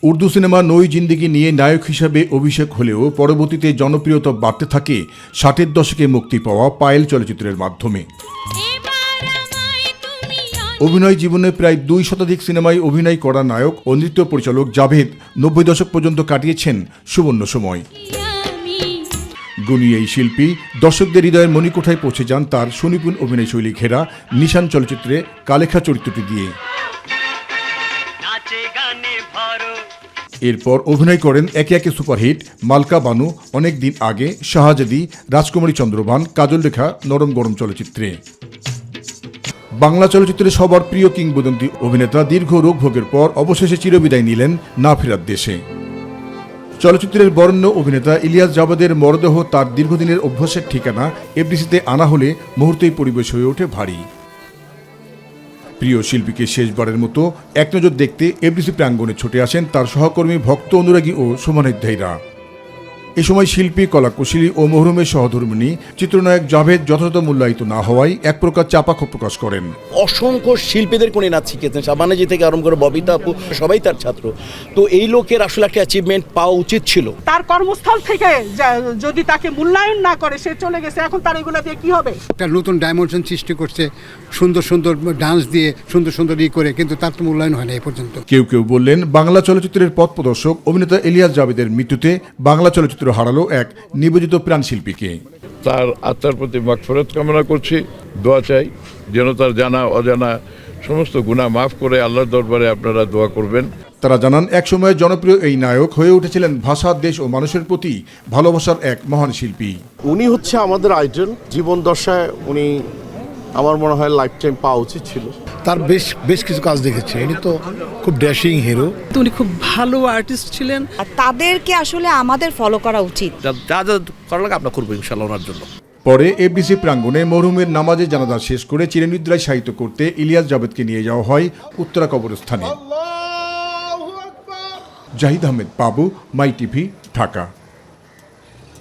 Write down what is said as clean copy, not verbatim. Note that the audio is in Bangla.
উর্দু সিনেমা নই জিন্দেগি নিয়ে নায়ক হিসাবে অভিষেক হলেও পরবর্তীতে জনপ্রিয়তা বাড়তে থাকে 60-এর দশকে মুক্তি পাওয়া পায়েল চলচ্চিত্রের মাধ্যমে। অভিনয় জীবনে প্রায় 2 শতাধিক সিনেমায় অভিনয় করা নায়ক ও নৃত্য পরিচালক জাভেদ 90 দশক পর্যন্ত কাটিয়েছেন সুবর্ণ সময়। গুণী এই শিল্পী দর্শকদের হৃদয়ের মণিকোঠায় পৌঁছে যান তার সুনিপুণ অভিনয়শৈলী ঘেরা নিশান চলচ্চিত্রে কালেখা চরিত্রটি দিয়ে। এরপর অভিনয় করেন একে একে সুপারহিট মালকা বানু, অনেক দিন আগে, শাহজাদি, রাজকুমারী চন্দ্রবান, কাজল রেখা, নরম গরম চলচ্চিত্রে। বাংলা চলচ্চিত্রে সবার প্রিয় কিংবদন্তি অভিনেতা দীর্ঘ রোগ ভোগের পর অবশেষে চিরবিদায় নিলেন না ফেরার দেশে। চলচ্চিত্রের বরেণ্য অভিনেতা ইলিয়াস জাবেদের মরদেহ তার দীর্ঘদিনের অভ্যাসের ঠিকানা এফডিসিতে আনা হলে মুহূর্তেই পরিবেশ হয়ে ওঠে ভারী। প্রিয় শিল্পীকে শেষবারের মতো এক নজর দেখতে এফডিসি প্রাঙ্গণে ছুটে আসেন তার সহকর্মী, ভক্ত, অনুরাগী ও শুভানুধ্যায়ীরা। এ সময় শিল্পী, কলাকুশলী ও মহরুমের সহধর্মিণী চিত্রনায়ক জাভেদ যথাযথ মূল্যায়িত না হওয়ায় এক প্রকার চাপা ক্ষোভ প্রকাশ করেন। অসংখ্য শিল্পীদের কোনে নাচ শিখেছেন, শাবানাজি থেকে আরম্ভ করে ববিতা আপু, সবাই তার ছাত্র। তো এই লোকের আসলে একটা অ্যাচিভমেন্ট পাওয়া উচিত ছিল। তার কর্মস্থল থেকে যদি তাকে মূল্যায়ন না করে সে চলে গেছে, এখন তার এগুলো দিয়ে কি হবে? একটা নতুন ডাইমেনশন সৃষ্টি করছে, সুন্দর সুন্দর ডান্স দিয়ে সুন্দর সুন্দর করে, কিন্তু তার তো মূল্যায়ন হয় না এই পর্যন্ত। কেউ কেউ বললেন বাংলা চলচ্চিত্রের পথ প্রদর্শক অভিনেতা ইলিয়াস জাবেদের মৃত্যুতে বাংলা চলচ্চিত্র হারালো এক নিবেদিত প্রাণ শিল্পীকে। তার আত্মার প্রতি মাগফিরাত কামনা করছি, দোয়া চাই যেন তার জানা অজানা সমস্ত গুনাহ মাফ করে আল্লাহর দরবারে আপনারা দোয়া করবেন। তারা জানান একসময় জনপ্রিয় এই নায়ক হয়ে উঠেছিলেন ভাষা, দেশ ও মানুষের প্রতি ভালোবাসার এক মহান শিল্পী। উনি হচ্ছে আমাদের আইডল। জীবন দশায় উনি আমার মনে হয় লাইফ টাইম পাওয়া উচিত ছিল। তার বেশ কিছু কাজ দেখেছে, ইনি তো খুব ড্যাশিং হিরো। উনি খুব ভালো আর্টিস্ট ছিলেন। তাদেরকে আসলে আমাদের ফলো করা উচিত। যা করা লাগে আমরা করবো ইনশাআল্লাহ ওনার জন্য। পরে এফডিসি প্রাঙ্গণে মরহুমের নামাজে জানাজা শেষ করে চিরনিদ্রায় শায়িত করতে ইলিয়াস জাবেদকে নিয়ে যাওয়া হয় উত্তরা কবরস্থানে। জাহিদ আহমেদ, বাবু, মাই টিভি, ঢাকা।